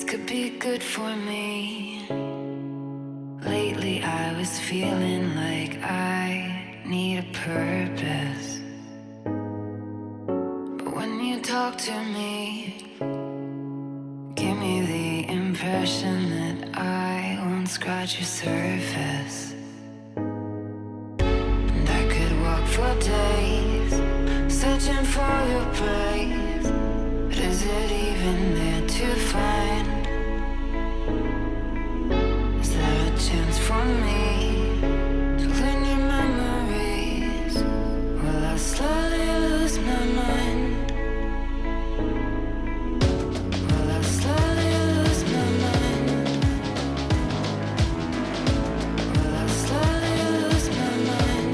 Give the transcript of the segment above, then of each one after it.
could be good for me. Lately I was feeling like I need a purpose. But when you talk to me, give me the impression that I won't scratch your surface. And I could walk for days, searching for your praise. But is it even there to find? Is there a chance for me to learn your memories? Will I slowly lose my mind? Will I slowly lose my mind? Will I slowly lose my mind?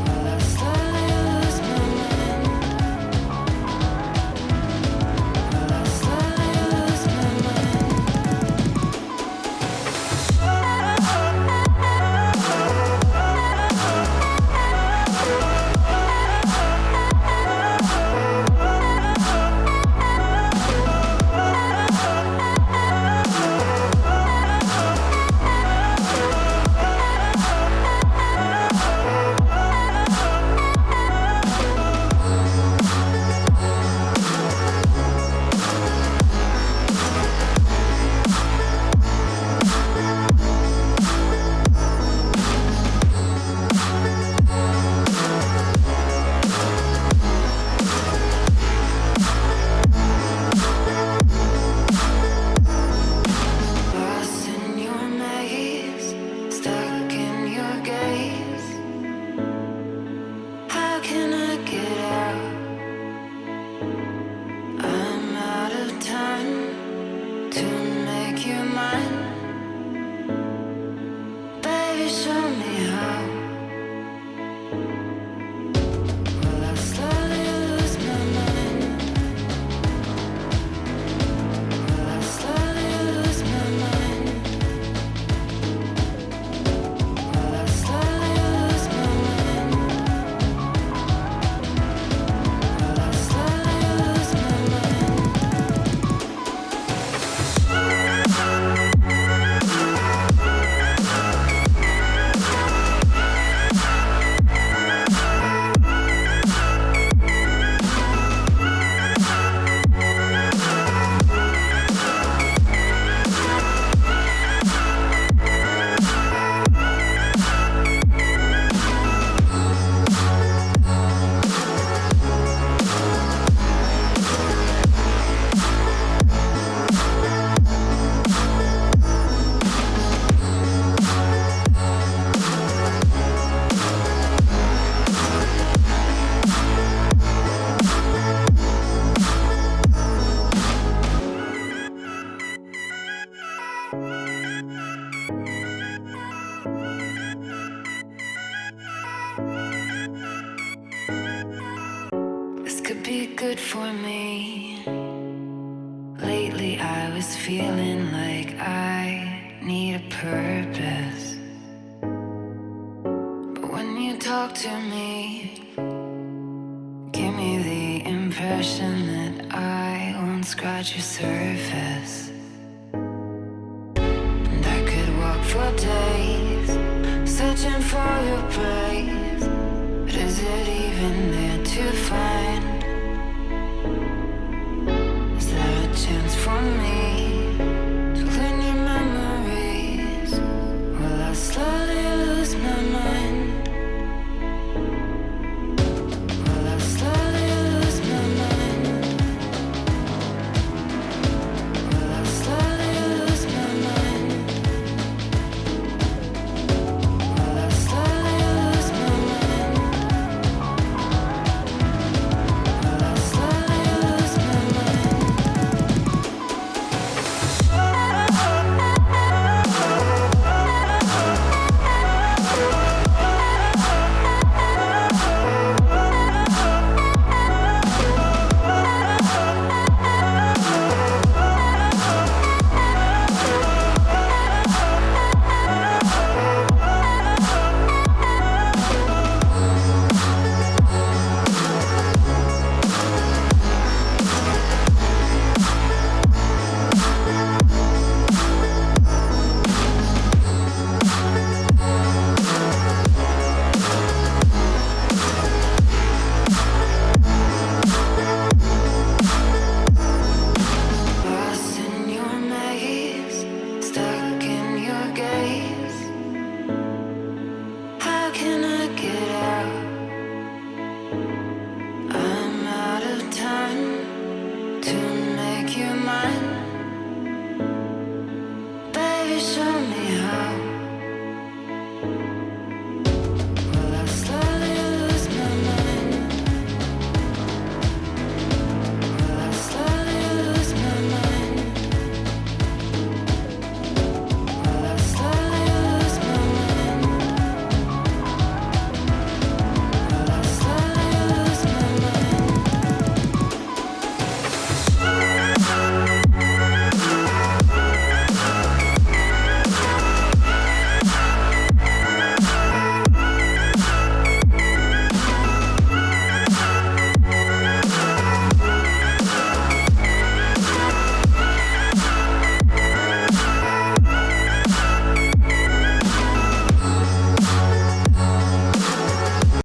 Will I slowly lose my mind? Will I slowly lose my mind? Lost in your maze, stuck in your gaze. How can I get out? I'm out of time to make you mine. Baby, show me how. Will I slowly lose my mind? Will I slowly lose my mind? Will I slowly lose my mind? Will I slowly lose my mind? This could be good for me. Lately I was feeling like I need a purpose. But when you talk to me, give me the impression that I won't scratch your surface.